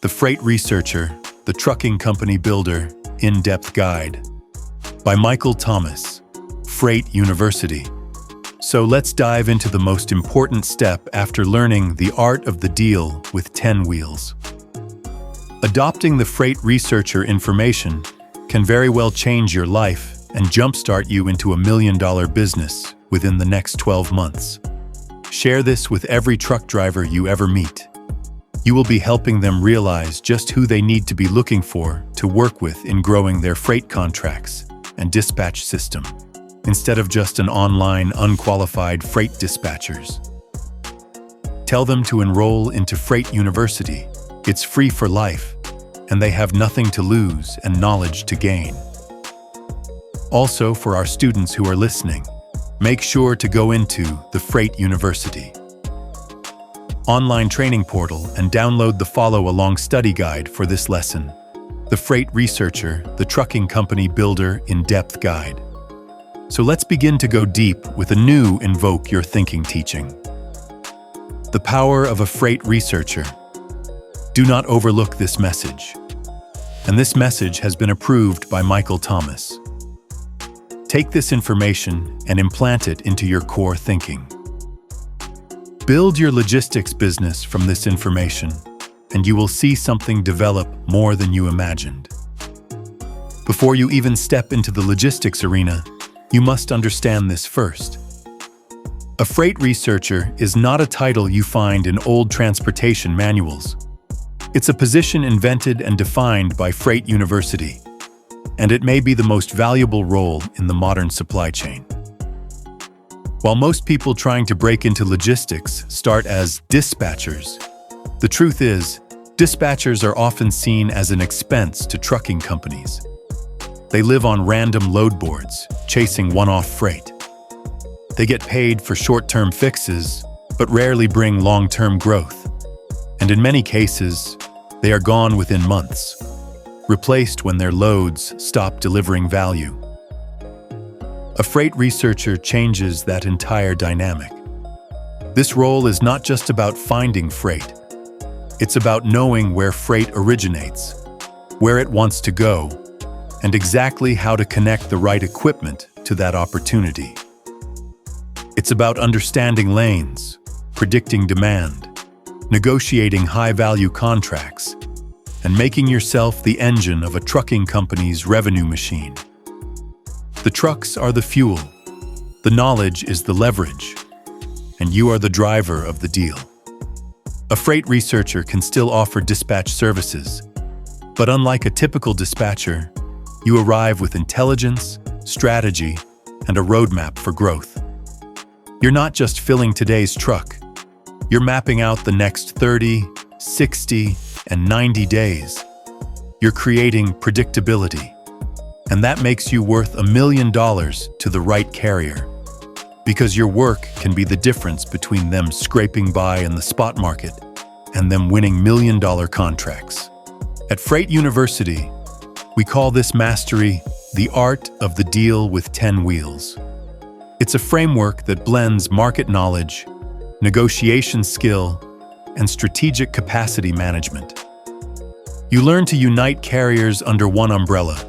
The Freight Researcher, the Trucking Company Builder, In-Depth Guide by Michael Thomas, Freight University. So let's dive into the most important step after learning the art of the deal with 10 wheels. Adopting the Freight Researcher information can very well change your life and jumpstart you into $1 million business within the next 12 months. Share this with every truck driver you ever meet. You will be helping them realize just who they need to be looking for to work with in growing their freight contracts and dispatch system, instead of just an online, unqualified freight dispatchers. Tell them to enroll into Freight University. It's free for life, and they have nothing to lose and knowledge to gain. Also, for our students who are listening, make sure to go into the Freight University online training portal and download the follow-along study guide for this lesson, The Freight Researcher, the Trucking Company Builder In-Depth Guide. So let's begin to go deep with a new Invoke Your Thinking teaching. The power of a freight researcher. Do not overlook this message. And this message has been approved by Michael Thomas. Take this information and implant it into your core thinking. Build your logistics business from this information, and you will see something develop more than you imagined. Before you even step into the logistics arena, you must understand this first. A freight researcher is not a title you find in old transportation manuals. It's a position invented and defined by Freight University, and it may be the most valuable role in the modern supply chain. While most people trying to break into logistics start as dispatchers, the truth is, dispatchers are often seen as an expense to trucking companies. They live on random load boards, chasing one-off freight. They get paid for short-term fixes, but rarely bring long-term growth. And in many cases, they are gone within months, replaced when their loads stop delivering value. A freight researcher changes that entire dynamic. This role is not just about finding freight. It's about knowing where freight originates, where it wants to go, and exactly how to connect the right equipment to that opportunity. It's about understanding lanes, predicting demand, negotiating high-value contracts, and making yourself the engine of a trucking company's revenue machine. The trucks are the fuel, the knowledge is the leverage, and you are the driver of the deal. A freight researcher can still offer dispatch services, but unlike a typical dispatcher, you arrive with intelligence, strategy, and a roadmap for growth. You're not just filling today's truck, you're mapping out the next 30, 60, and 90 days. You're creating predictability. And that makes you worth $1 million to the right carrier, because your work can be the difference between them scraping by in the spot market and them winning $1 million contracts. At Freight University, we call this mastery the art of the deal with 10 wheels. It's a framework that blends market knowledge, negotiation skill, and strategic capacity management. You learn to unite carriers under one umbrella,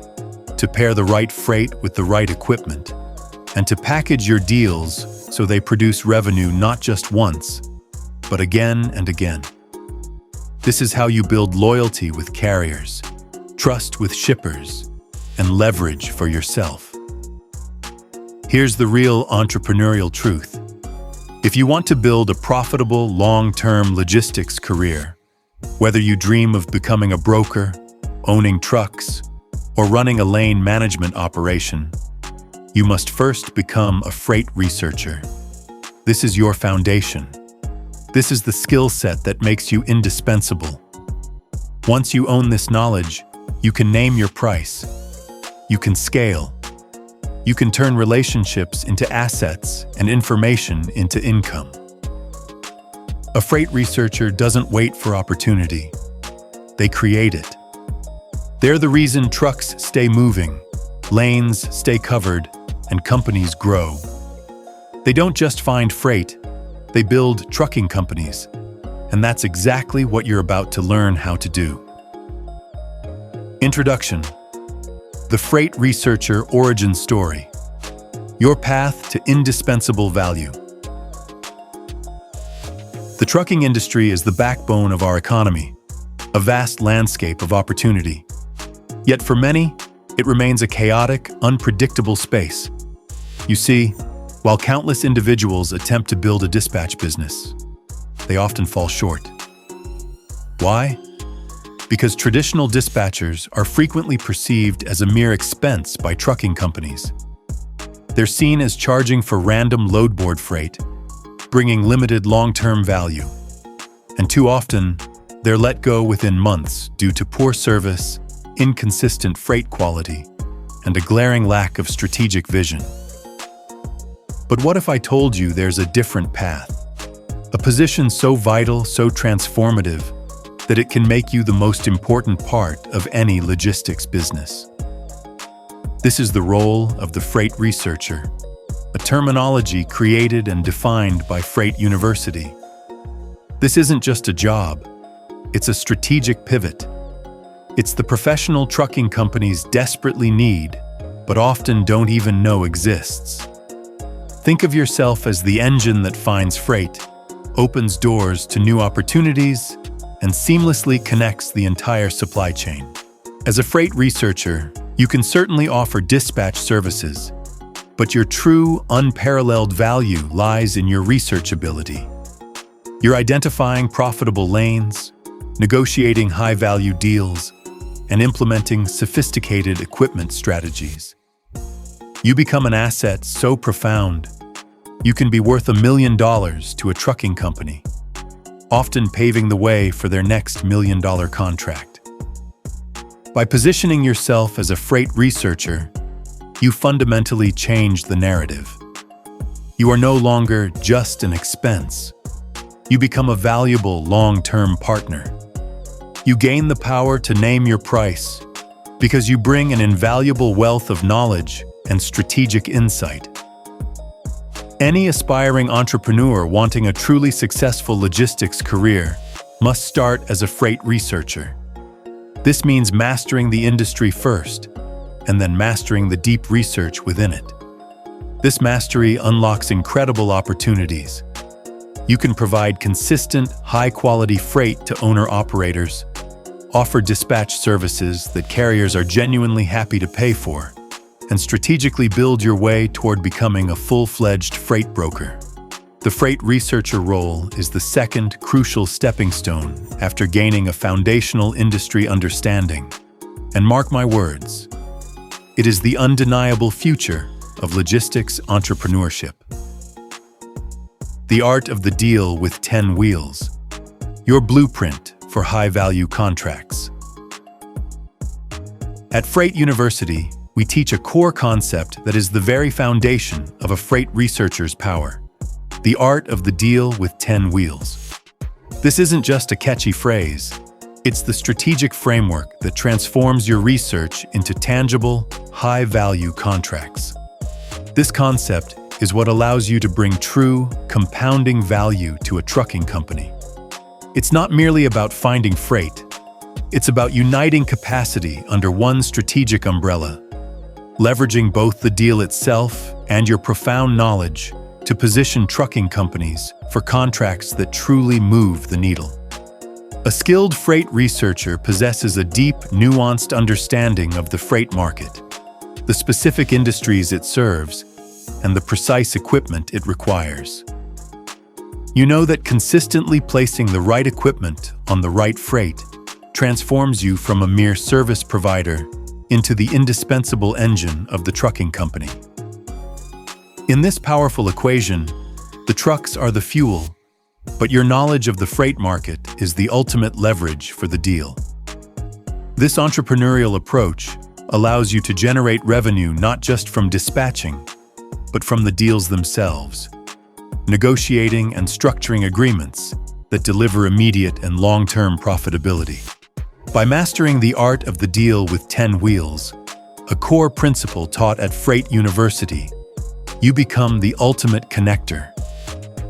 to pair the right freight with the right equipment, and to package your deals so they produce revenue not just once, but again and again. This is how you build loyalty with carriers, trust with shippers, and leverage for yourself. Here's the real entrepreneurial truth. If you want to build a profitable, long-term logistics career, whether you dream of becoming a broker, owning trucks, or running a lane management operation, you must first become a freight researcher. This is your foundation. This is the skill set that makes you indispensable. Once you own this knowledge, you can name your price. You can scale. You can turn relationships into assets and information into income. A freight researcher doesn't wait for opportunity. They create it. They're the reason trucks stay moving, lanes stay covered, and companies grow. They don't just find freight, they build trucking companies, And that's exactly what you're about to learn how to do. Introduction: the Freight Researcher Origin Story. Your path to indispensable value. The trucking industry is the backbone of our economy, a vast landscape of opportunity. Yet for many, it remains a chaotic, unpredictable space. You see, while countless individuals attempt to build a dispatch business, they often fall short. Why? Because traditional dispatchers are frequently perceived as a mere expense by trucking companies. They're seen as charging for random load-board freight, bringing limited long-term value. And too often, they're let go within months due to poor service, inconsistent freight quality, and a glaring lack of strategic vision. But what if I told you there's a different path? A position so vital, so transformative, that it can make you the most important part of any logistics business. This is the role of the Freight Researcher, a terminology created and defined by Freight University. This isn't just a job, it's a strategic pivot. It's the professional trucking companies desperately need, but often don't even know exists. Think of yourself as the engine that finds freight, opens doors to new opportunities, and seamlessly connects the entire supply chain. As a freight researcher, you can certainly offer dispatch services, but your true, unparalleled value lies in your research ability. You're identifying profitable lanes, negotiating high-value deals, and implementing sophisticated equipment strategies. You become an asset so profound, you can be worth $1 million to a trucking company, often paving the way for their next $1 million contract. By positioning yourself as a freight researcher, you fundamentally change the narrative. You are no longer just an expense. You become a valuable long-term partner. You gain the power to name your price because you bring an invaluable wealth of knowledge and strategic insight. Any aspiring entrepreneur wanting a truly successful logistics career must start as a freight researcher. This means mastering the industry first, and then mastering the deep research within it. This mastery unlocks incredible opportunities. You can provide consistent, high-quality freight to owner-operators, offer dispatch services that carriers are genuinely happy to pay for, and strategically build your way toward becoming a full-fledged freight broker. The freight researcher role is the second crucial stepping stone after gaining a foundational industry understanding. And mark my words, it is the undeniable future of logistics entrepreneurship. The art of the deal with 10 wheels. Your blueprint for high-value contracts. At Freight University, we teach a core concept that is the very foundation of a freight researcher's power. The art of the deal with 10 wheels. This isn't just a catchy phrase. It's the strategic framework that transforms your research into tangible, high-value contracts. This concept is what allows you to bring true, compounding value to a trucking company. It's not merely about finding freight. It's about uniting capacity under one strategic umbrella, leveraging both the deal itself and your profound knowledge to position trucking companies for contracts that truly move the needle. A skilled freight researcher possesses a deep, nuanced understanding of the freight market, the specific industries it serves, and the precise equipment it requires. You know that consistently placing the right equipment on the right freight transforms you from a mere service provider into the indispensable engine of the trucking company. In this powerful equation, the trucks are the fuel, but your knowledge of the freight market is the ultimate leverage for the deal. This entrepreneurial approach allows you to generate revenue not just from dispatching, but from the deals themselves, negotiating and structuring agreements that deliver immediate and long-term profitability. By mastering the art of the deal with 10 wheels, a core principle taught at Freight University, you become the ultimate connector.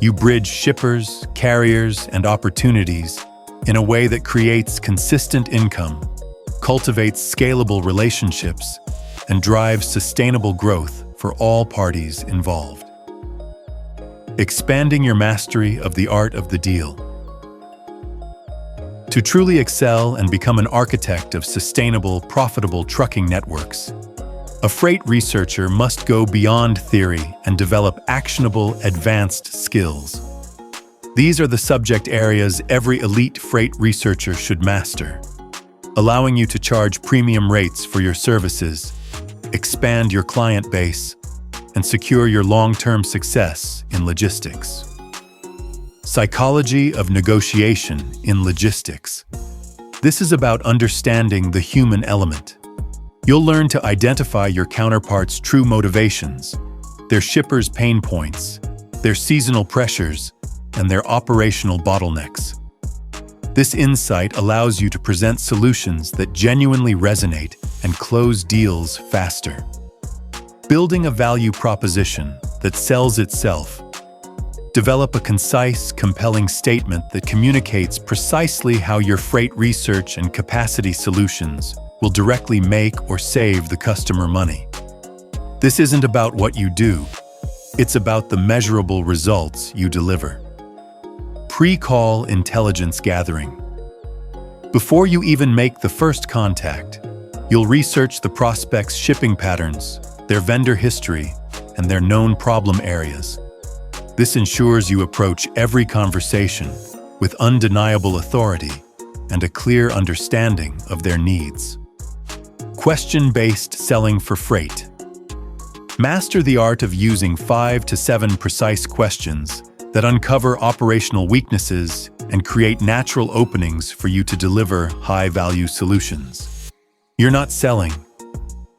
You bridge shippers, carriers, and opportunities in a way that creates consistent income, cultivates scalable relationships, and drives sustainable growth for all parties involved. Expanding your mastery of the art of the deal. To truly excel and become an architect of sustainable, profitable trucking networks, a freight researcher must go beyond theory and develop actionable, advanced skills. These are the subject areas every elite freight researcher should master, allowing you to charge premium rates for your services, expand your client base, and secure your long-term success in logistics. Psychology of negotiation in logistics. This is about understanding the human element. You'll learn to identify your counterpart's true motivations, their shippers' pain points, their seasonal pressures, and their operational bottlenecks. This insight allows you to present solutions that genuinely resonate and close deals faster. Building a value proposition that sells itself. Develop a concise, compelling statement that communicates precisely how your freight research and capacity solutions will directly make or save the customer money. This isn't about what you do, it's about the measurable results you deliver. Pre-call intelligence gathering. Before you even make the first contact, you'll research the prospect's shipping patterns, their vendor history, and their known problem areas. This ensures you approach every conversation with undeniable authority and a clear understanding of their needs. Question-based selling for freight. Master the art of using 5 to 7 precise questions that uncover operational weaknesses and create natural openings for you to deliver high-value solutions. You're not selling,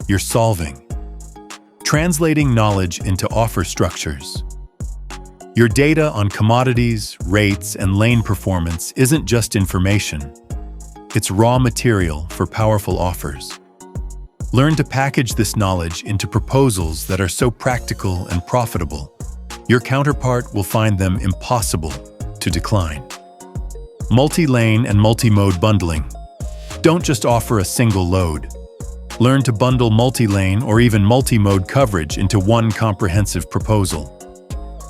you're solving. Translating knowledge into offer structures. Your data on commodities, rates, and lane performance isn't just information. It's raw material for powerful offers. Learn to package this knowledge into proposals that are so practical and profitable, your counterpart will find them impossible to decline. Multi-lane and multi-mode bundling. Don't just offer a single load. Learn to bundle multi-lane or even multi-mode coverage into one comprehensive proposal.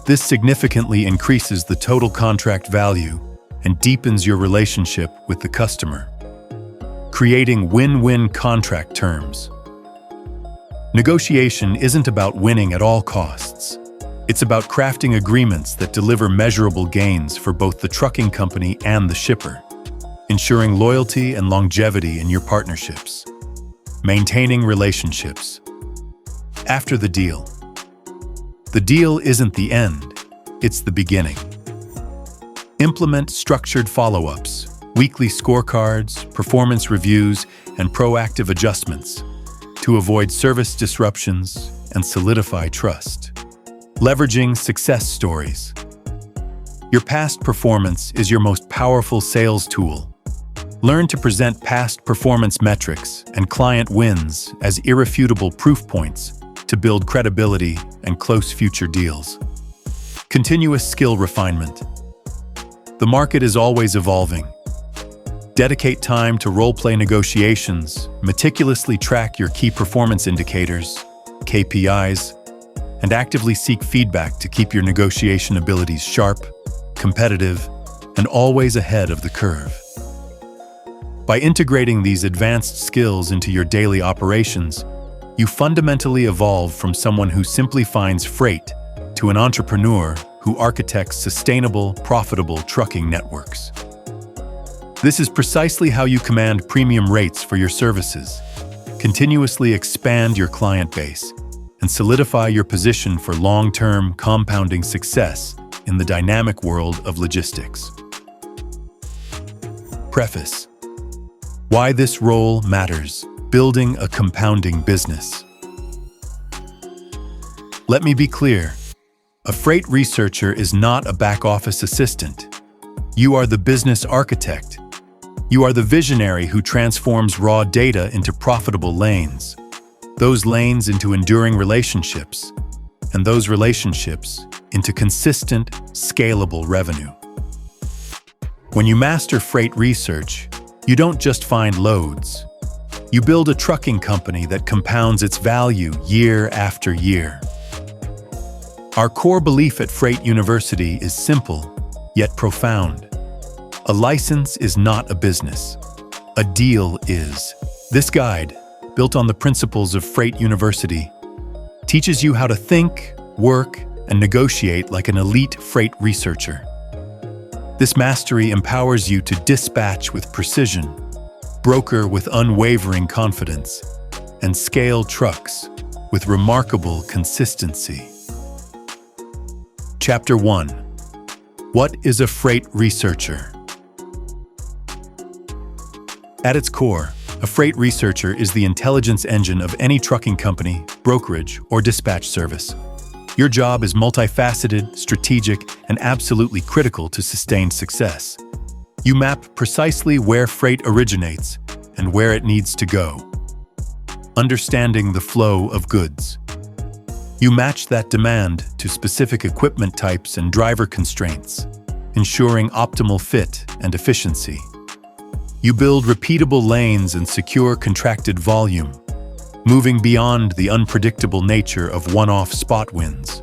This significantly increases the total contract value and deepens your relationship with the customer. Creating win-win contract terms. Negotiation isn't about winning at all costs. It's about crafting agreements that deliver measurable gains for both the trucking company and the shipper, ensuring loyalty and longevity in your partnerships. Maintaining relationships. After the deal. The deal isn't the end, it's the beginning. Implement structured follow-ups, weekly scorecards, performance reviews, and proactive adjustments to avoid service disruptions and solidify trust. Leveraging success stories. Your past performance is your most powerful sales tool. Learn to present past performance metrics and client wins as irrefutable proof points to build credibility and close future deals. Continuous skill refinement. The market is always evolving. Dedicate time to role-play negotiations, meticulously track your key performance indicators, KPIs, and actively seek feedback to keep your negotiation abilities sharp, competitive, and always ahead of the curve. By integrating these advanced skills into your daily operations, you fundamentally evolve from someone who simply finds freight to an entrepreneur who architects sustainable, profitable trucking networks. This is precisely how you command premium rates for your services, continuously expand your client base, and solidify your position for long-term compounding success in the dynamic world of logistics. Preface. Why this role matters. Building a compounding business. Let me be clear. A freight researcher is not a back-office assistant. You are the business architect. You are the visionary who transforms raw data into profitable lanes, those lanes into enduring relationships, and those relationships into consistent, scalable revenue. When you master freight research, you don't just find loads. You build a trucking company that compounds its value year after year. Our core belief at Freight University is simple, yet profound. A license is not a business. A deal is. This guide, built on the principles of Freight University, teaches you how to think, work, and negotiate like an elite freight researcher. This mastery empowers you to dispatch with precision, broker with unwavering confidence, and scale trucks with remarkable consistency. Chapter 1. What is a freight researcher? At its core, a freight researcher is the intelligence engine of any trucking company, brokerage, or dispatch service. Your job is multifaceted, strategic, and absolutely critical to sustained success. You map precisely where freight originates and where it needs to go, understanding the flow of goods. You match that demand to specific equipment types and driver constraints, ensuring optimal fit and efficiency. You build repeatable lanes and secure contracted volume, moving beyond the unpredictable nature of one-off spot wins.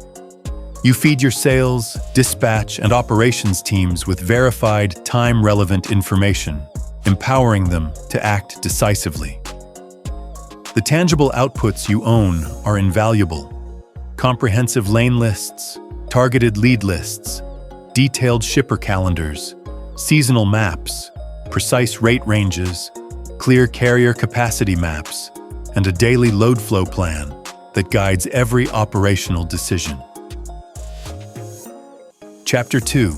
You feed your sales, dispatch, and operations teams with verified, time-relevant information, empowering them to act decisively. The tangible outputs you own are invaluable. Comprehensive lane lists, targeted lead lists, detailed shipper calendars, seasonal maps, precise rate ranges, clear carrier capacity maps, and a daily load flow plan that guides every operational decision. Chapter 2.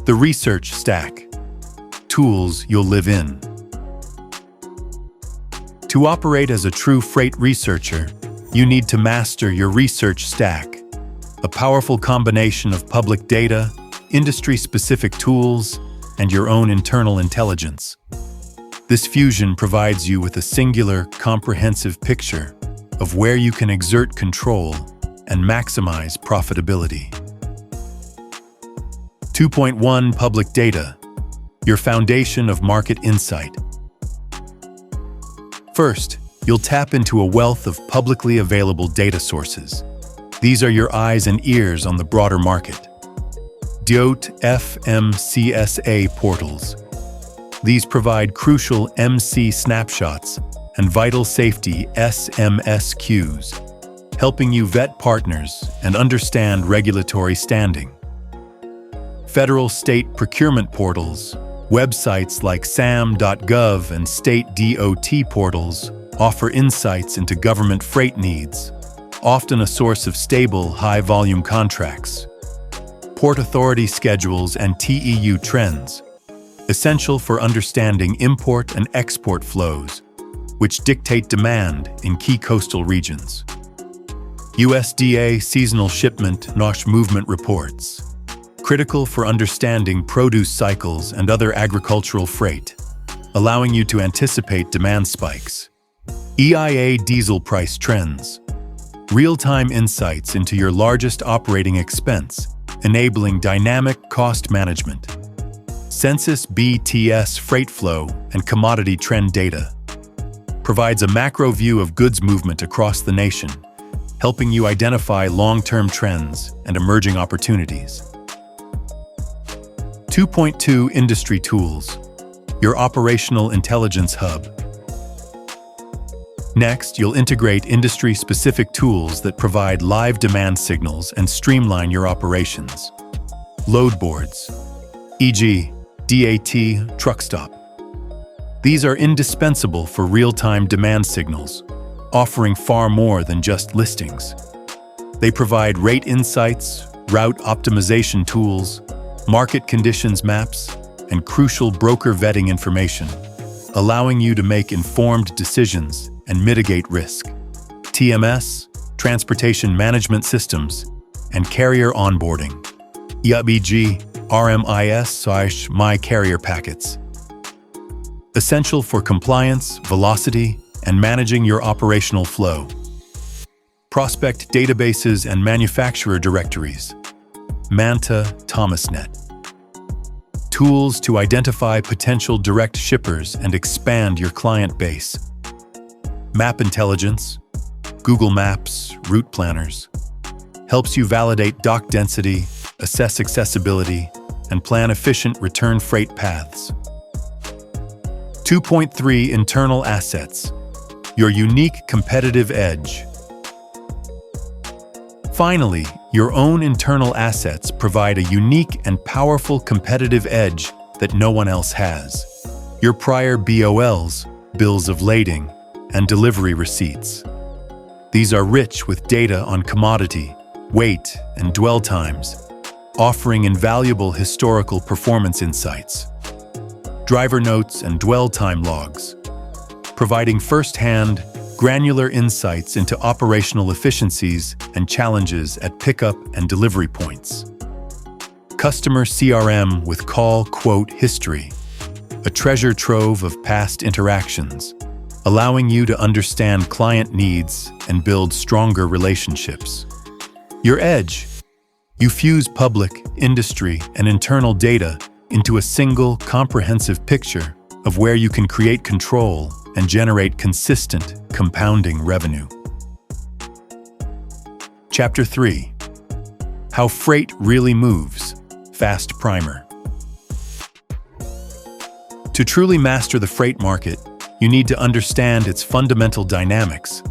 The Research Stack. Tools you'll live in. To operate as a true freight researcher, you need to master your research stack, a powerful combination of public data, industry-specific tools, and your own internal intelligence. This fusion provides you with a singular, comprehensive picture of where you can exert control and maximize profitability. 2.1 Public Data, your foundation of market insight. First, you'll tap into a wealth of publicly available data sources. These are your eyes and ears on the broader market. DOT FMCSA portals. These provide crucial MC snapshots and vital safety SMSQs, helping you vet partners and understand regulatory standing. Federal state procurement portals, websites like sam.gov and state DOT portals offer insights into government freight needs, often a source of stable, high-volume contracts. Port authority schedules and TEU trends, essential for understanding import and export flows, which dictate demand in key coastal regions. USDA seasonal shipment NOSH movement reports, critical for understanding produce cycles and other agricultural freight, allowing you to anticipate demand spikes. EIA diesel price trends, real-time insights into your largest operating expense, enabling dynamic cost management. Census BTS freight flow and commodity trend data provides a macro view of goods movement across the nation, helping you identify long-term trends and emerging opportunities. 2.2 Industry Tools, your operational intelligence hub. Next, you'll integrate industry-specific tools that provide live demand signals and streamline your operations. Load boards, e.g., DAT Truck Stop. These are indispensable for real-time demand signals, offering far more than just listings. They provide rate insights, route optimization tools, market conditions maps, and crucial broker vetting information, allowing you to make informed decisions and mitigate risk. TMS, Transportation Management Systems, and Carrier Onboarding, e.g., RMIS/My Carrier Packets. Essential for compliance, velocity, and managing your operational flow. prospect databases and manufacturer directories, Manta, Thomasnet. Tools to identify potential direct shippers and expand your client base, Map Intelligence, Google Maps, route planners, helps you validate dock density, assess accessibility, and plan efficient return freight paths. 2.3 Internal assets, your unique competitive edge. Finally, your own internal assets provide a unique and powerful competitive edge that no one else has. Your prior BOLs, bills of lading, and delivery receipts. These are rich with data on commodity, weight, and dwell times, offering invaluable historical performance insights. Driver notes and dwell time logs, providing first-hand, granular insights into operational efficiencies and challenges at pickup and delivery points. Customer CRM with call quote history, a treasure trove of past interactions, allowing you to understand client needs and build stronger relationships. Your edge: you fuse public, industry, and internal data into a single, comprehensive picture of where you can create control and generate consistent, compounding revenue. Chapter 3: How Freight Really Moves. Fast Primer. To truly master the freight market, you need to understand its fundamental dynamics.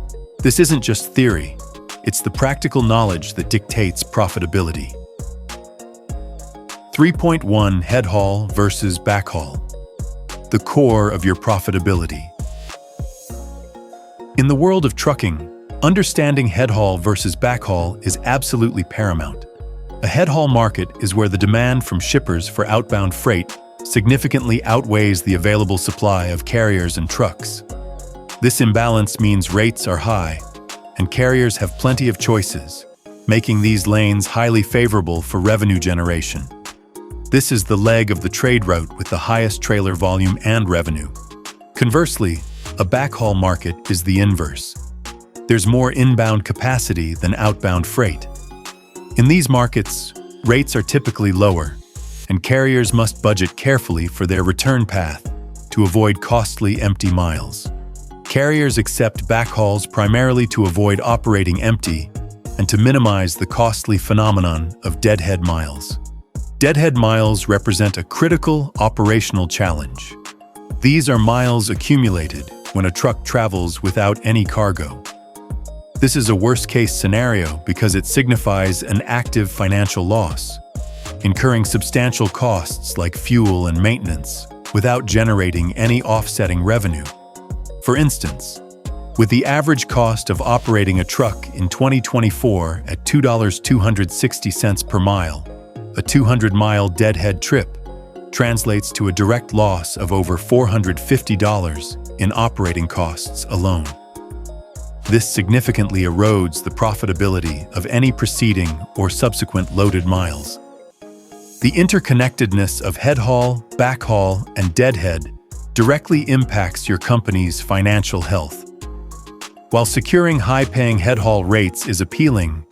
This isn't just theory, it's the practical knowledge that dictates profitability. 3.1 Head haul versus backhaul. The core of your profitability. In the world of trucking, understanding head haul versus backhaul is absolutely paramount. A head haul market is where the demand from shippers for outbound freight significantly outweighs the available supply of carriers and trucks. This imbalance means rates are high, and carriers have plenty of choices, making these lanes highly favorable for revenue generation. This is the leg of the trade route with the highest trailer volume and revenue. Conversely, a backhaul market is the inverse. There's more inbound capacity than outbound freight. In these markets, rates are typically lower, and carriers must budget carefully for their return path to avoid costly empty miles. Carriers accept backhauls primarily to avoid operating empty and to minimize the costly phenomenon of deadhead miles. Deadhead miles represent a critical operational challenge. These are miles accumulated when a truck travels without any cargo. This is a worst-case scenario because it signifies an active financial loss, incurring substantial costs like fuel and maintenance without generating any offsetting revenue. For instance, with the average cost of operating a truck in 2024 at $2.260 per mile, a 200-mile deadhead trip translates to a direct loss of over $450 in operating costs alone. This significantly erodes the profitability of any preceding or subsequent loaded miles. The interconnectedness of head haul, backhaul, and deadhead directly impacts your company's financial health. While securing high-paying head haul rates is appealing,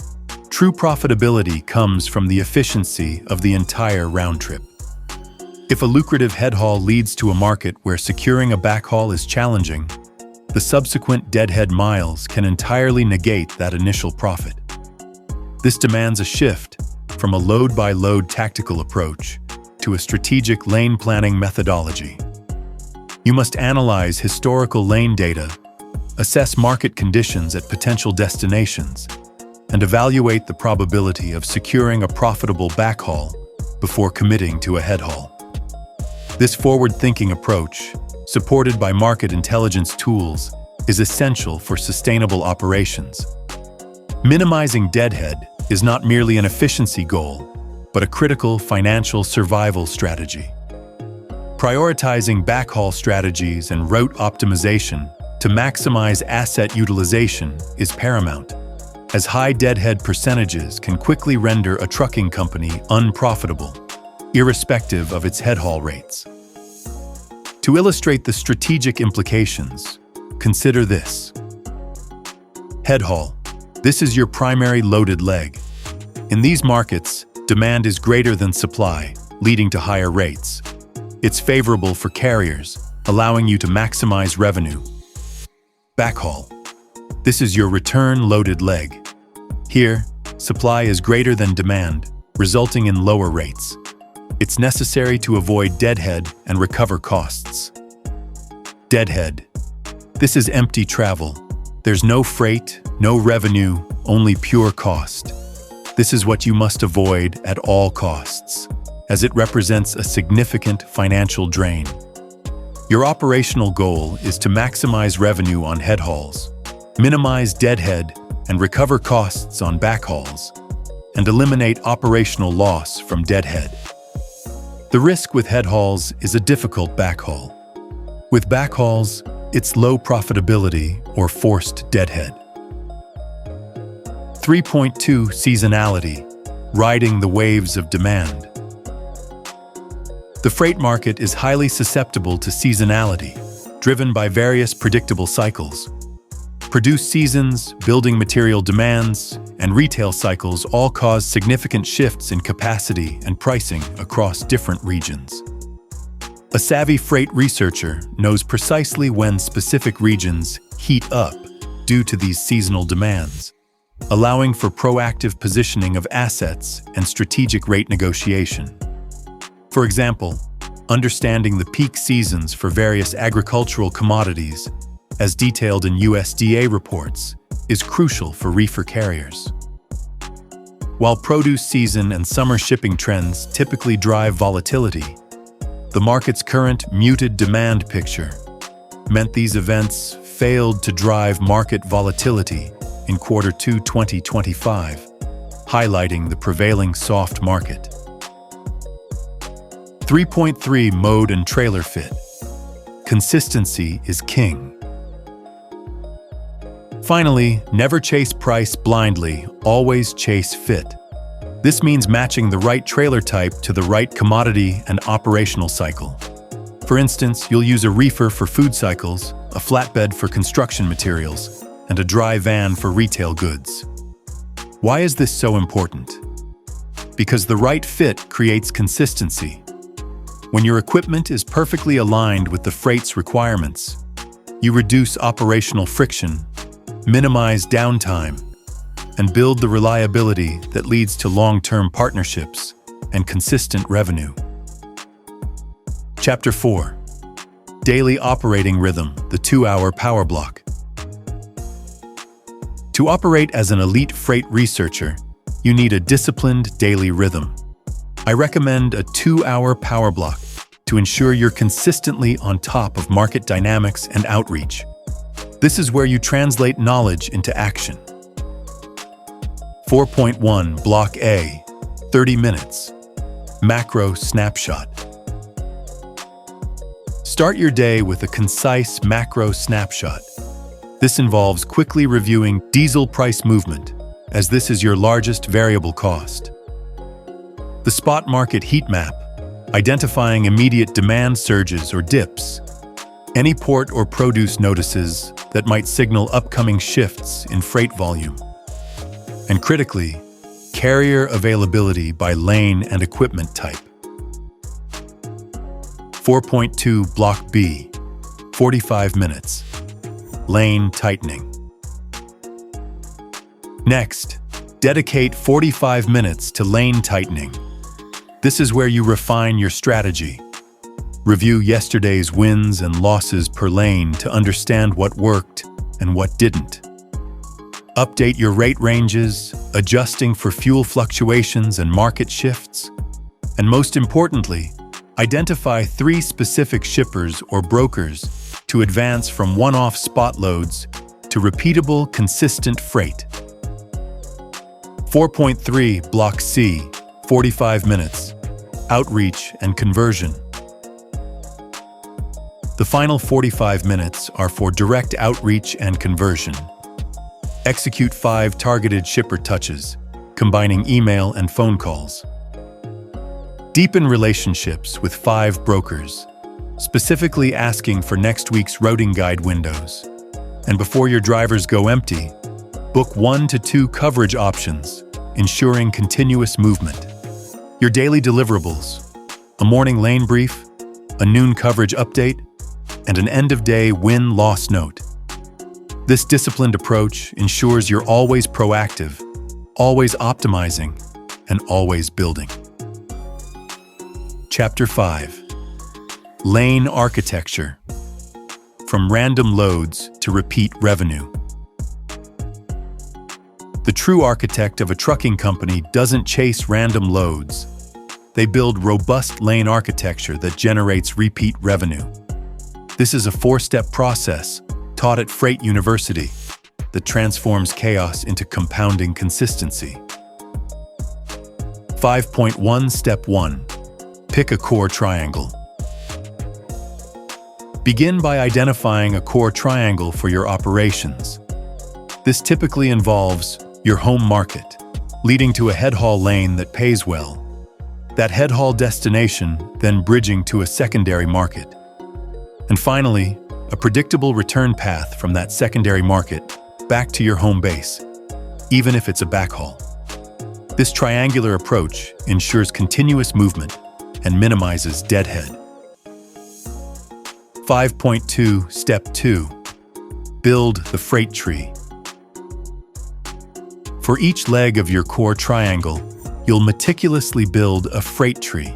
true profitability comes from the efficiency of the entire round trip. If a lucrative head haul leads to a market where securing a backhaul is challenging, the subsequent deadhead miles can entirely negate that initial profit. This demands a shift from a load-by-load tactical approach to a strategic lane planning methodology. You must analyze historical lane data, assess market conditions at potential destinations, and evaluate the probability of securing a profitable backhaul before committing to a head haul. This forward-thinking approach, supported by market intelligence tools, is essential for sustainable operations. Minimizing deadhead is not merely an efficiency goal, but a critical financial survival strategy. Prioritizing backhaul strategies and route optimization to maximize asset utilization is paramount, as high deadhead percentages can quickly render a trucking company unprofitable, irrespective of its head haul rates. To illustrate the strategic implications, consider this. Head haul. This is your primary loaded leg. In these markets, demand is greater than supply, leading to higher rates. It's favorable for carriers, allowing you to maximize revenue. Backhaul. This is your return loaded leg. Here, supply is greater than demand, resulting in lower rates. It's necessary to avoid deadhead and recover costs. Deadhead. This is empty travel. There's no freight, no revenue, only pure cost. This is what you must avoid at all costs, as it represents a significant financial drain. Your operational goal is to maximize revenue on head hauls, minimize deadhead, and recover costs on backhauls, and eliminate operational loss from deadhead. The risk with head hauls is a difficult backhaul. With backhauls, it's low profitability or forced deadhead. 3.2 Seasonality, riding the waves of demand. The freight market is highly susceptible to seasonality, driven by various predictable cycles. Produce seasons, building material demands, and retail cycles all cause significant shifts in capacity and pricing across different regions. A savvy freight researcher knows precisely when specific regions heat up due to these seasonal demands, allowing for proactive positioning of assets and strategic rate negotiation. For example, understanding the peak seasons for various agricultural commodities, as detailed in USDA reports, is crucial for reefer carriers. While produce season and summer shipping trends typically drive volatility, the market's current muted demand picture meant these events failed to drive market volatility in Q2 2025, highlighting the prevailing soft market. 3.3 Mode and trailer fit. Consistency is king. Finally, never chase price blindly, always chase fit. This means matching the right trailer type to the right commodity and operational cycle. For instance, you'll use a reefer for food cycles, a flatbed for construction materials, and a dry van for retail goods. Why is this so important? Because the right fit creates consistency. When your equipment is perfectly aligned with the freight's requirements, you reduce operational friction, minimize downtime, and build the reliability that leads to long-term partnerships and consistent revenue. Chapter 4. Daily Operating Rhythm, the 2-hour power block. To operate as an elite freight researcher, you need a disciplined daily rhythm. I recommend a 2-hour power block to ensure you're consistently on top of market dynamics and outreach. This is where you translate knowledge into action. 4.1 Block A, 30 minutes. Macro snapshot. Start your day with a concise macro snapshot. This involves quickly reviewing diesel price movement, as this is your largest variable cost. The spot market heat map, identifying immediate demand surges or dips. Any port or produce notices that might signal upcoming shifts in freight volume. And critically, carrier availability by lane and equipment type. 4.2 Block B, 45 minutes. Lane tightening. Next, dedicate 45 minutes to lane tightening. This is where you refine your strategy. Review yesterday's wins and losses per lane to understand what worked and what didn't. Update your rate ranges, adjusting for fuel fluctuations and market shifts. And most importantly, identify 3 specific shippers or brokers to advance from one-off spot loads to repeatable, consistent freight. 4.3 Block C, 45 minutes. Outreach and conversion. The final 45 minutes are for direct outreach and conversion. Execute 5 targeted shipper touches, combining email and phone calls. Deepen relationships with 5 brokers, specifically asking for next week's routing guide windows. And before your drivers go empty, Book 1 to 2 coverage options, ensuring continuous movement. Your daily deliverables: a morning lane brief, a noon coverage update, and an end-of-day win-loss note. This disciplined approach ensures you're always proactive, always optimizing, and always building. Chapter 5. Lane Architecture. From random loads to repeat revenue. The true architect of a trucking company doesn't chase random loads. They build robust lane architecture that generates repeat revenue. This is a 4-step process taught at Freight University that transforms chaos into compounding consistency. 5.1 Step 1. Pick a core triangle. Begin by identifying a core triangle for your operations. This typically involves your home market, leading to a head haul lane that pays well. That head haul destination then bridging to a secondary market. And finally, a predictable return path from that secondary market back to your home base, even if it's a backhaul. This triangular approach ensures continuous movement and minimizes deadhead. 5.2 Step 2. Build the freight tree. For each leg of your core triangle, you'll meticulously build a freight tree.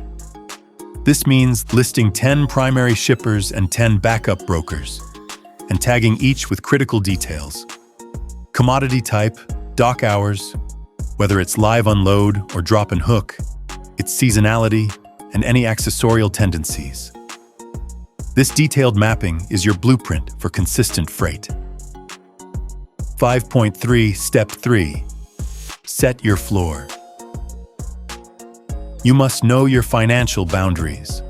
This means listing 10 primary shippers and 10 backup brokers, and tagging each with critical details: commodity type, dock hours, whether it's live unload or drop and hook, its seasonality, and any accessorial tendencies. This detailed mapping is your blueprint for consistent freight. 5.3 Step 3. Set your floor. You must know your financial boundaries.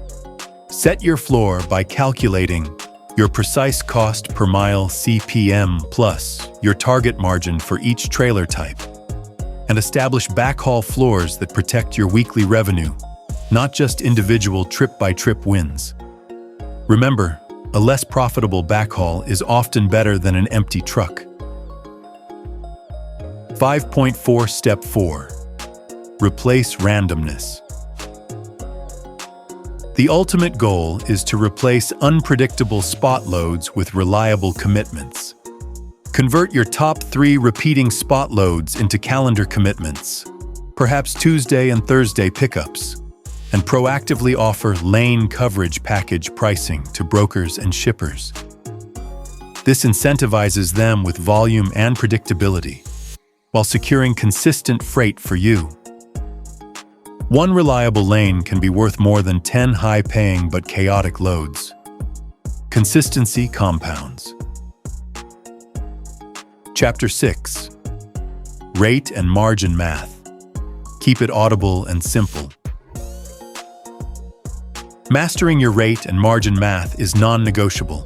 Set your floor by calculating your precise cost per mile CPM plus your target margin for each trailer type, and establish backhaul floors that protect your weekly revenue, not just individual trip-by-trip wins. Remember, a less profitable backhaul is often better than an empty truck. 5.4 Step 4. Replace randomness. The ultimate goal is to replace unpredictable spot loads with reliable commitments. Convert your top 3 repeating spot loads into calendar commitments, perhaps Tuesday and Thursday pickups, and proactively offer lane coverage package pricing to brokers and shippers. This incentivizes them with volume and predictability, while securing consistent freight for you. One reliable lane can be worth more than 10 high-paying but chaotic loads. Consistency compounds. Chapter 6. Rate and margin math. Keep it audible and simple. Mastering your rate and margin math is non-negotiable.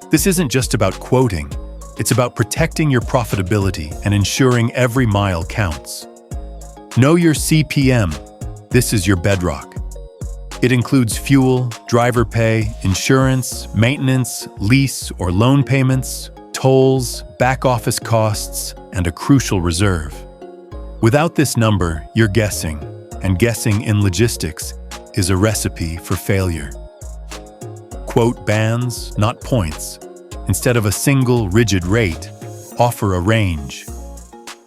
This isn't just about quoting. It's about protecting your profitability and ensuring every mile counts. Know your CPM. This is your bedrock. It includes fuel, driver pay, insurance, maintenance, lease or loan payments, tolls, back office costs, and a crucial reserve. Without this number, you're guessing, and guessing in logistics is a recipe for failure. Quote bands, not points. Instead of a single rigid rate, offer a range.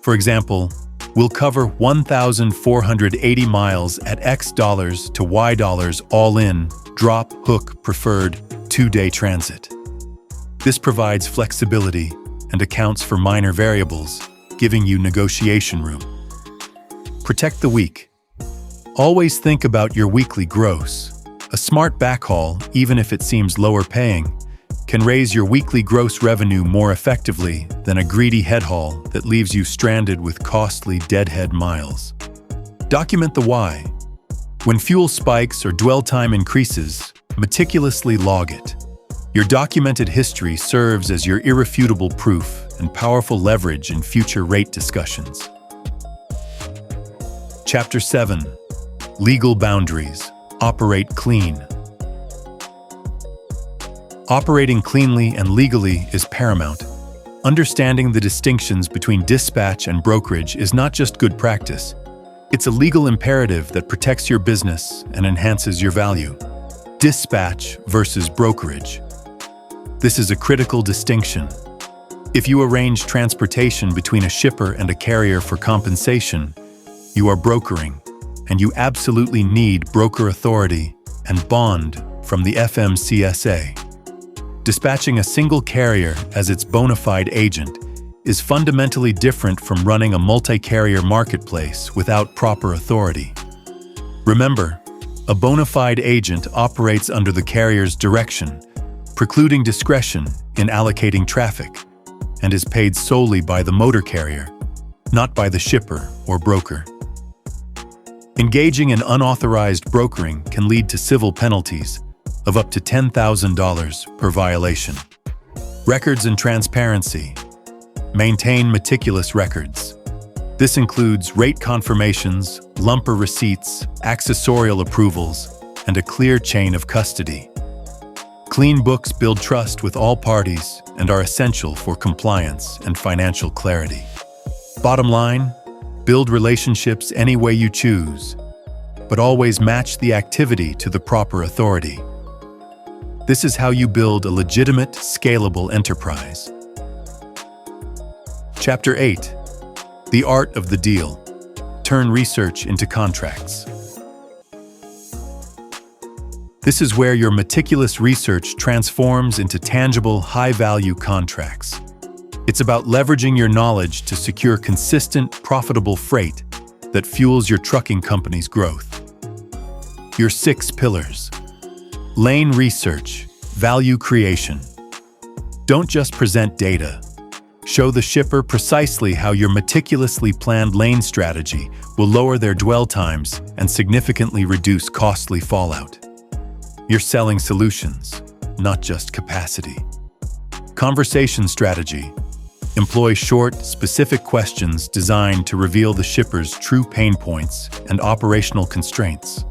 For example, we'll cover 1,480 miles at X dollars to Y dollars all in, drop, hook, preferred, 2-day transit. This provides flexibility and accounts for minor variables, giving you negotiation room. Protect the week. Always think about your weekly gross. A smart backhaul, even if it seems lower paying, can raise your weekly gross revenue more effectively than a greedy head haul that leaves you stranded with costly deadhead miles. Document the why. When fuel spikes or dwell time increases, meticulously log it. Your documented history serves as your irrefutable proof and powerful leverage in future rate discussions. Chapter 7. Legal boundaries. Operate clean. Operating cleanly and legally is paramount. Understanding the distinctions between dispatch and brokerage is not just good practice. It's a legal imperative that protects your business and enhances your value. Dispatch versus brokerage. This is a critical distinction. If you arrange transportation between a shipper and a carrier for compensation, you are brokering, and you absolutely need broker authority and bond from the FMCSA. Dispatching a single carrier as its bona fide agent is fundamentally different from running a multi-carrier marketplace without proper authority. Remember, a bona fide agent operates under the carrier's direction, precluding discretion in allocating traffic, and is paid solely by the motor carrier, not by the shipper or broker. Engaging in unauthorized brokering can lead to civil penalties of up to $10,000 per violation. Records and transparency. Maintain meticulous records. This includes rate confirmations, lumper receipts, accessorial approvals, and a clear chain of custody. Clean books build trust with all parties and are essential for compliance and financial clarity. Bottom line, build relationships any way you choose, but always match the activity to the proper authority. This is how you build a legitimate, scalable enterprise. Chapter 8. The Art of the Deal. Turn research into contracts. This is where your meticulous research transforms into tangible, high-value contracts. It's about leveraging your knowledge to secure consistent, profitable freight that fuels your trucking company's growth. Your 6 pillars. Lane research, value creation. Don't just present data. Show the shipper precisely how your meticulously planned lane strategy will lower their dwell times and significantly reduce costly fallout. You're selling solutions, not just capacity. Conversation strategy. Employ short, specific questions designed to reveal the shipper's true pain points and operational constraints.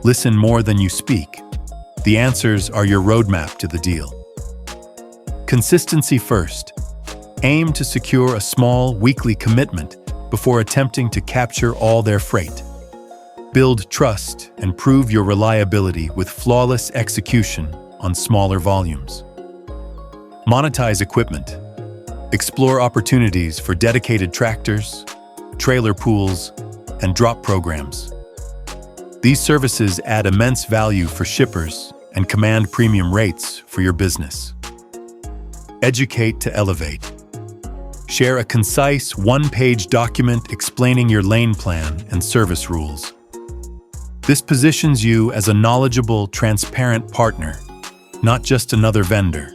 Listen more than you speak. The answers are your roadmap to the deal. Consistency first. Aim to secure a small, weekly commitment before attempting to capture all their freight. Build trust and prove your reliability with flawless execution on smaller volumes. Monetize equipment. Explore opportunities for dedicated tractors, trailer pools, and drop programs. These services add immense value for shippers and command premium rates for your business. Educate to elevate. Share a concise, one-page document explaining your lane plan and service rules. This positions you as a knowledgeable, transparent partner, not just another vendor.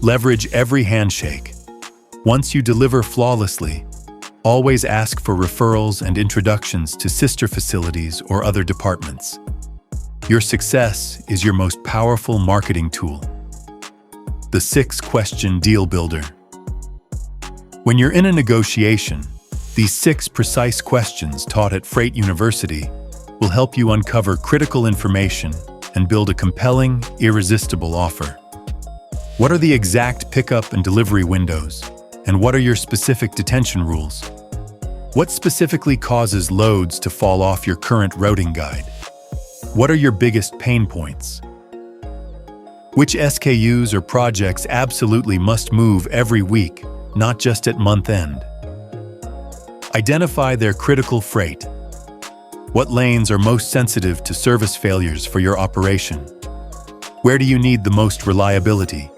Leverage every handshake. Once you deliver flawlessly, always ask for referrals and introductions to sister facilities or other departments. Your success is your most powerful marketing tool. The 6-question deal builder. When you're in a negotiation, these 6 precise questions taught at Freight University will help you uncover critical information and build a compelling, irresistible offer. What are the exact pickup and delivery windows? And what are your specific detention rules? What specifically causes loads to fall off your current routing guide? What are your biggest pain points? Which SKUs or projects absolutely must move every week, not just at month end? Identify their critical freight. What lanes are most sensitive to service failures for your operation? Where do you need the most reliability?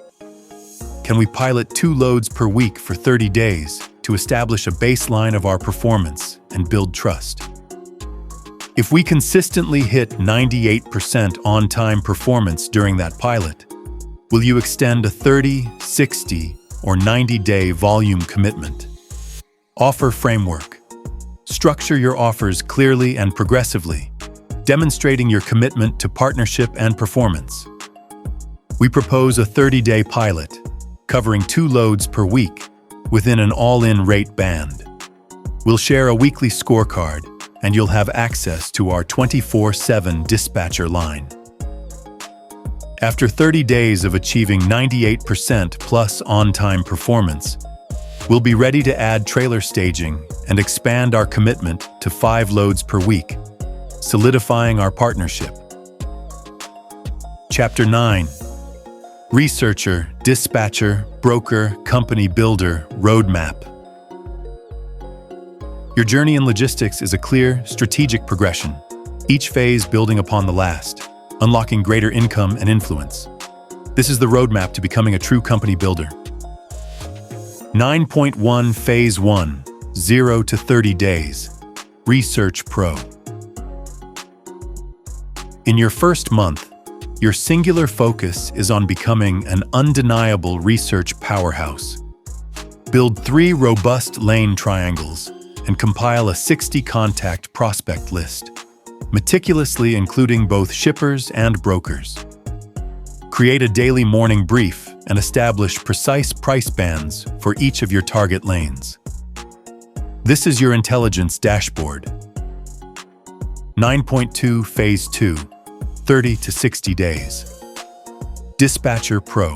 Can we pilot 2 loads per week for 30 days to establish a baseline of our performance and build trust? If we consistently hit 98% on-time performance during that pilot, will you extend a 30, 60, or 90-day volume commitment? Offer framework. Structure your offers clearly and progressively, demonstrating your commitment to partnership and performance. We propose a 30-day pilot, covering 2 loads per week, within an all-in rate band. We'll share a weekly scorecard, and you'll have access to our 24/7 dispatcher line. After 30 days of achieving 98% plus on-time performance, we'll be ready to add trailer staging and expand our commitment to 5 loads per week, solidifying our partnership. Chapter 9. Researcher, Dispatcher, Broker, Company Builder, Roadmap. Your journey in logistics is a clear, strategic progression, each phase building upon the last, unlocking greater income and influence. This is the roadmap to becoming a true company builder. 9.1 Phase 1, 0 to 30 days. Research Pro. In your first month, your singular focus is on becoming an undeniable research powerhouse. Build 3 robust lane triangles and compile a 60-contact prospect list, meticulously including both shippers and brokers. Create a daily morning brief and establish precise price bands for each of your target lanes. This is your intelligence dashboard. 9.2 Phase 2, 30 to 60 days. Dispatcher Pro.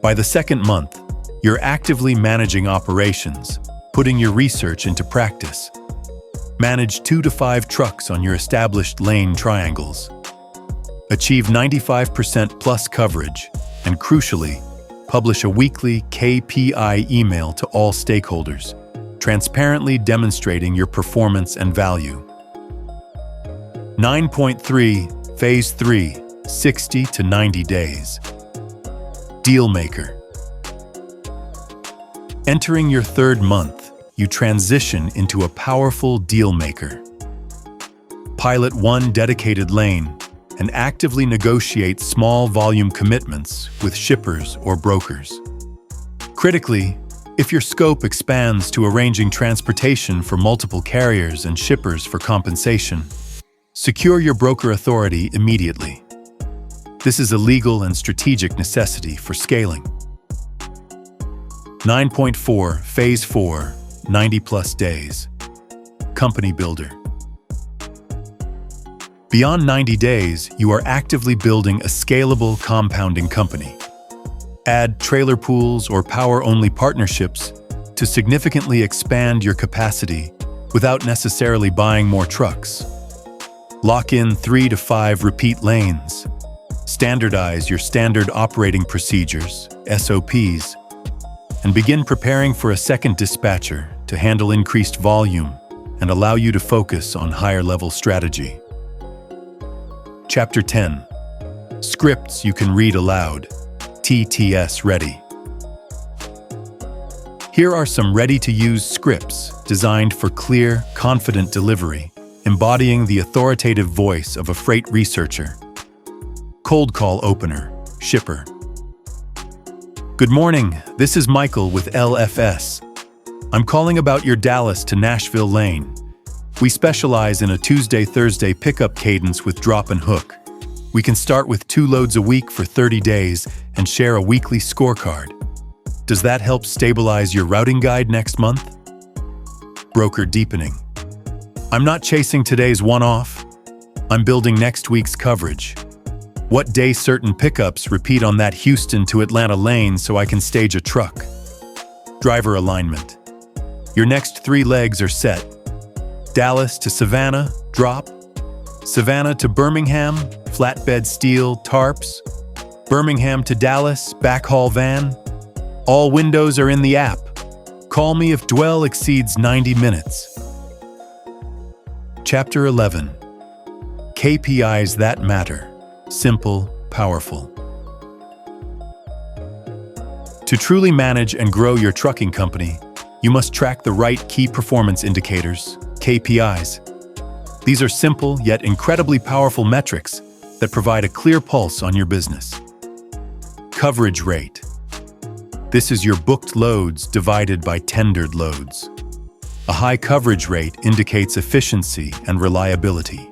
By the second month, you're actively managing operations, putting your research into practice. Manage 2 to 5 trucks on your established lane triangles. Achieve 95% plus coverage, and crucially, publish a weekly KPI email to all stakeholders, transparently demonstrating your performance and value. 9.3 Phase 3, 60 to 90 days. Dealmaker. Entering your third month, you transition into a powerful dealmaker. Pilot 1 dedicated lane and actively negotiate small volume commitments with shippers or brokers. Critically, if your scope expands to arranging transportation for multiple carriers and shippers for compensation, secure your broker authority immediately. This is a legal and strategic necessity for scaling. 9.4 Phase 4, 90 plus days. Company Builder. Beyond 90 days, you are actively building a scalable compounding company. Add trailer pools or power-only partnerships to significantly expand your capacity without necessarily buying more trucks. Lock in 3 to 5 repeat lanes. Standardize your standard operating procedures, SOPs, and begin preparing for a second dispatcher to handle increased volume and allow you to focus on higher-level strategy. Chapter 10. Scripts you can read aloud. TTS Ready. Here are some ready-to-use scripts designed for clear, confident delivery, embodying the authoritative voice of a freight researcher. Cold call opener, shipper. Good morning, this is Michael with LFS. I'm calling about your Dallas to Nashville lane. We specialize in a Tuesday-Thursday pickup cadence with drop and hook. We can start with 2 loads a week for 30 days and share a weekly scorecard. Does that help stabilize your routing guide next month? Broker deepening. I'm not chasing today's one-off. I'm building next week's coverage. What day certain pickups repeat on that Houston to Atlanta lane so I can stage a truck? Driver alignment. Your next 3 legs are set. Dallas to Savannah, drop. Savannah to Birmingham, flatbed steel, tarps. Birmingham to Dallas, backhaul van. All windows are in the app. Call me if dwell exceeds 90 minutes. Chapter 11. KPIs that matter. Simple, powerful. To truly manage and grow your trucking company, you must track the right key performance indicators, KPIs. These are simple yet incredibly powerful metrics that provide a clear pulse on your business. Coverage rate. This is your booked loads divided by tendered loads. A high coverage rate indicates efficiency and reliability.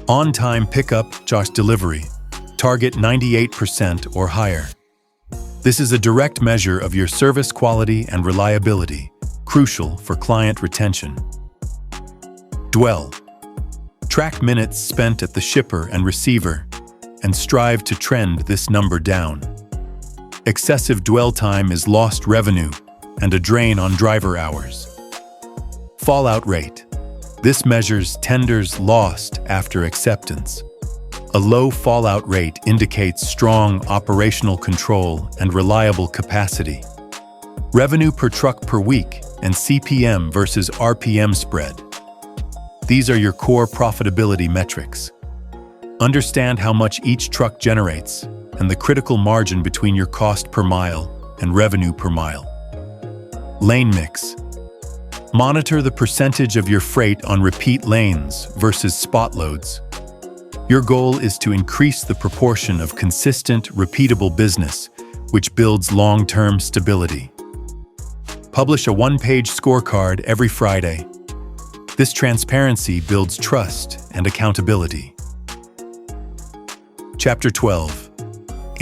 On-time pickup/delivery. Target 98% or higher. This is a direct measure of your service quality and reliability, crucial for client retention. Dwell. Track minutes spent at the shipper and receiver, and strive to trend this number down. Excessive dwell time is lost revenue and a drain on driver hours. Fallout rate. This measures tenders lost after acceptance. A low fallout rate indicates strong operational control and reliable capacity. Revenue per truck per week and CPM versus RPM spread. These are your core profitability metrics. Understand how much each truck generates and the critical margin between your cost per mile and revenue per mile. Lane mix. Monitor the percentage of your freight on repeat lanes versus spot loads. Your goal is to increase the proportion of consistent, repeatable business, which builds long-term stability. Publish a one-page scorecard every Friday. This transparency builds trust and accountability. Chapter 12.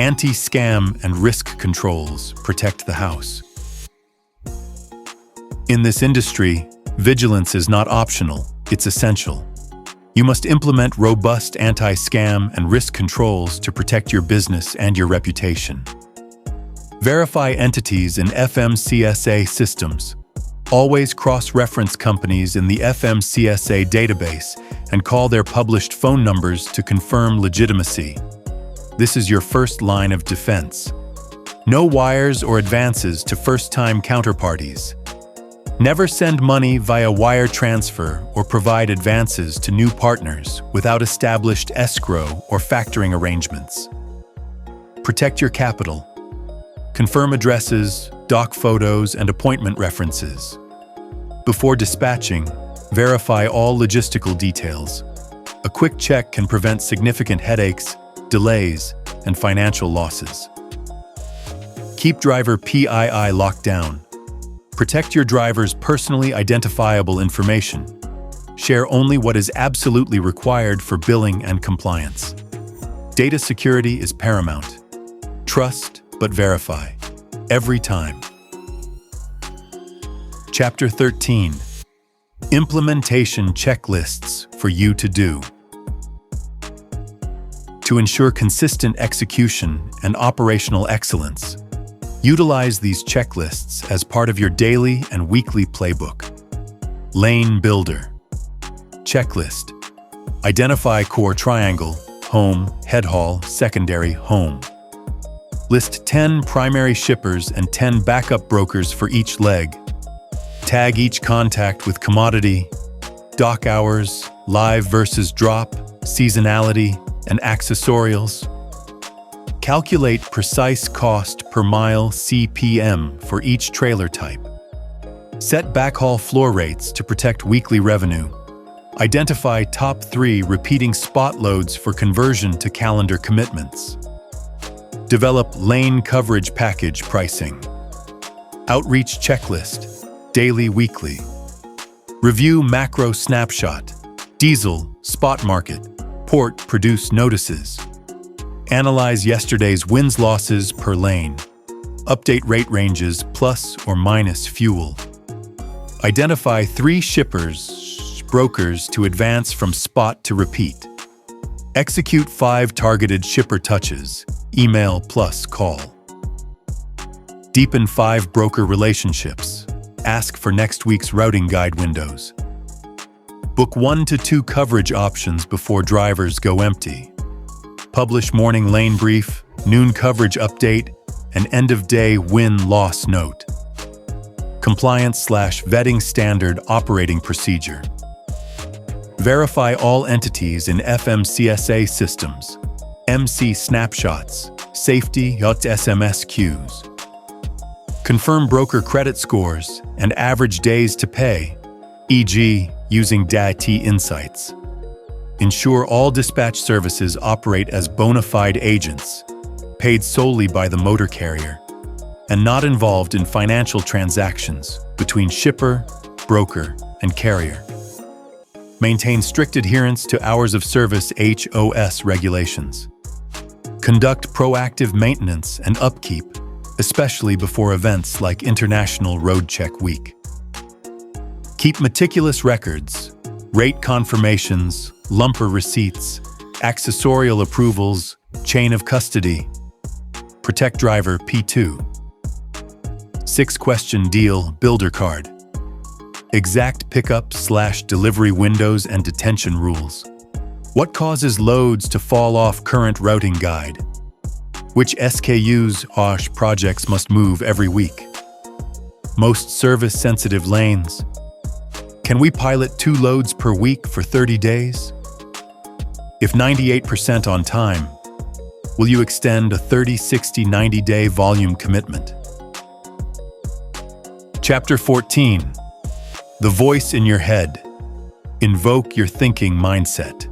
Anti-scam and risk controls protect the house. In this industry, vigilance is not optional, it's essential. You must implement robust anti-scam and risk controls to protect your business and your reputation. Verify entities in FMCSA systems. Always cross-reference companies in the FMCSA database and call their published phone numbers to confirm legitimacy. This is your first line of defense. No wires or advances to first-time counterparties. Never send money via wire transfer or provide advances to new partners without established escrow or factoring arrangements. Protect your capital. Confirm addresses, doc photos, and appointment references. Before dispatching, verify all logistical details. A quick check can prevent significant headaches, delays, and financial losses. Keep driver PII locked down. Protect your driver's personally identifiable information. Share only what is absolutely required for billing and compliance. Data security is paramount. Trust, but verify. Every time. Chapter 13. Implementation checklists for you to do. To ensure consistent execution and operational excellence, utilize these checklists as part of your daily and weekly playbook. Lane Builder. Checklist. Identify core triangle, home, head haul, secondary, home. List 10 primary shippers and 10 backup brokers for each leg. Tag each contact with commodity, dock hours, live versus drop, seasonality, and accessorials. Calculate precise cost per mile CPM for each trailer type. Set backhaul floor rates to protect weekly revenue. Identify top 3 repeating spot loads for conversion to calendar commitments. Develop lane coverage package pricing. Outreach checklist, daily, weekly. Review macro snapshot, diesel, spot market, port produce notices. Analyze yesterday's wins-losses per lane. Update rate ranges plus or minus fuel. Identify 3 shippers, brokers to advance from spot to repeat. Execute 5 targeted shipper touches, email plus call. Deepen 5 broker relationships. Ask for next week's routing guide windows. Book 1 to 2 coverage options before drivers go empty. Publish morning lane brief, noon coverage update, and end-of-day win-loss note. Compliance/vetting standard operating procedure. Verify all entities in FMCSA systems. MC snapshots, safety SMS queues. Confirm broker credit scores and average days to pay, e.g., using DAT insights. Ensure all dispatch services operate as bona fide agents, paid solely by the motor carrier, and not involved in financial transactions between shipper, broker, and carrier. Maintain strict adherence to hours of service HOS regulations. Conduct proactive maintenance and upkeep, especially before events like International Road Check Week. Keep meticulous records, rate confirmations, lumper receipts, accessorial approvals, chain of custody. Protect driver P2. 6-question deal builder card. Exact pickup/delivery windows and detention rules. What causes loads to fall off current routing guide? Which SKUs OSH projects must move every week? Most service-sensitive lanes. Can we pilot 2 loads per week for 30 days? If 98% on time, will you extend a 30, 60, 90-day volume commitment? Chapter 14. The voice in your head. Invoke your thinking mindset.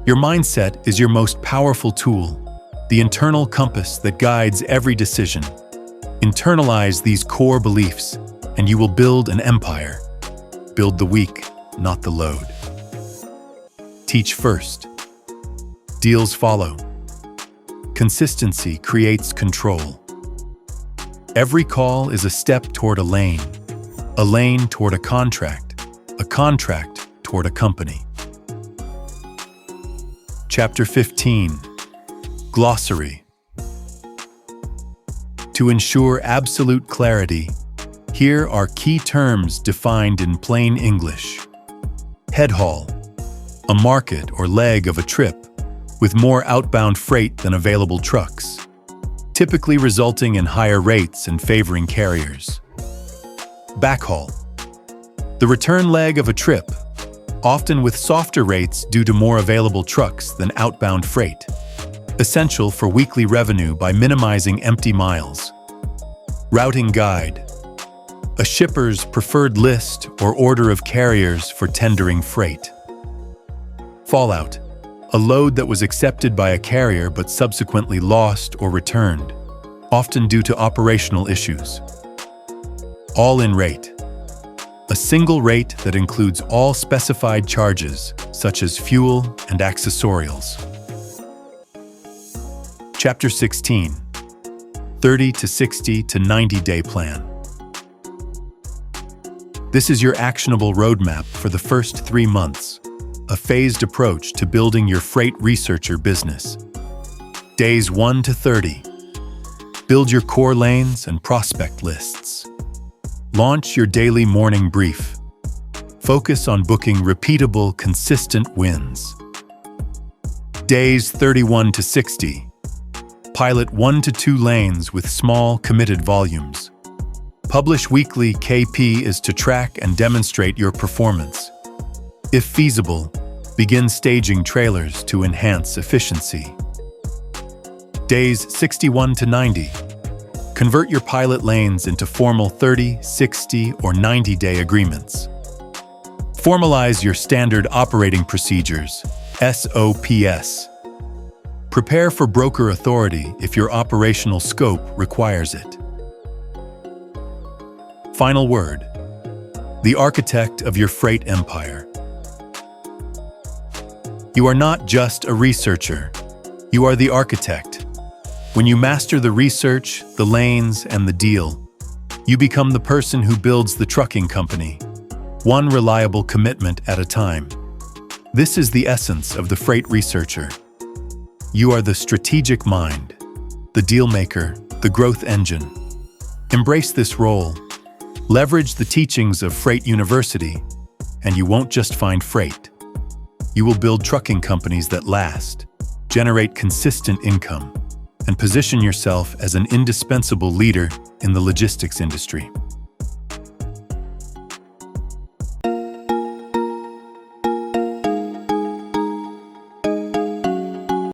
Your mindset is your most powerful tool, the internal compass that guides every decision. Internalize these core beliefs, and you will build an empire. Build the weak, not the load. Teach first. Deals follow. Consistency creates control. Every call is a step toward a lane toward a contract toward a company. Chapter 15. Glossary. To ensure absolute clarity, here are key terms defined in plain English. Head haul, a market or leg of a trip with more outbound freight than available trucks, typically resulting in higher rates and favoring carriers. Backhaul, the return leg of a trip, often with softer rates due to more available trucks than outbound freight, essential for weekly revenue by minimizing empty miles. Routing guide, a shipper's preferred list or order of carriers for tendering freight. Fallout, a load that was accepted by a carrier but subsequently lost or returned, often due to operational issues. All-in rate, a single rate that includes all specified charges, such as fuel and accessorials. Chapter 16. 30 to 60 to 90-day plan. This is your actionable roadmap for the first 3 months, a phased approach to building your freight researcher business. Days 1 to 30. Build your core lanes and prospect lists. Launch your daily morning brief. Focus on booking repeatable, consistent wins. Days 31 to 60. Pilot 1 to 2 lanes with small, committed volumes. Publish weekly. KP is to track and demonstrate your performance. If feasible, begin staging trailers to enhance efficiency. Days 61 to 90. Convert your pilot lanes into formal 30, 60, or 90-day agreements. Formalize your standard operating procedures, SOPs. Prepare for broker authority if your operational scope requires it. Final word. The architect of your freight empire. You are not just a researcher. You are the architect. When you master the research, the lanes, and the deal, you become the person who builds the trucking company, one reliable commitment at a time. This is the essence of the freight researcher. You are the strategic mind, the deal maker, the growth engine. Embrace this role. Leverage the teachings of Freight University, and you won't just find freight. You will build trucking companies that last, generate consistent income, and position yourself as an indispensable leader in the logistics industry.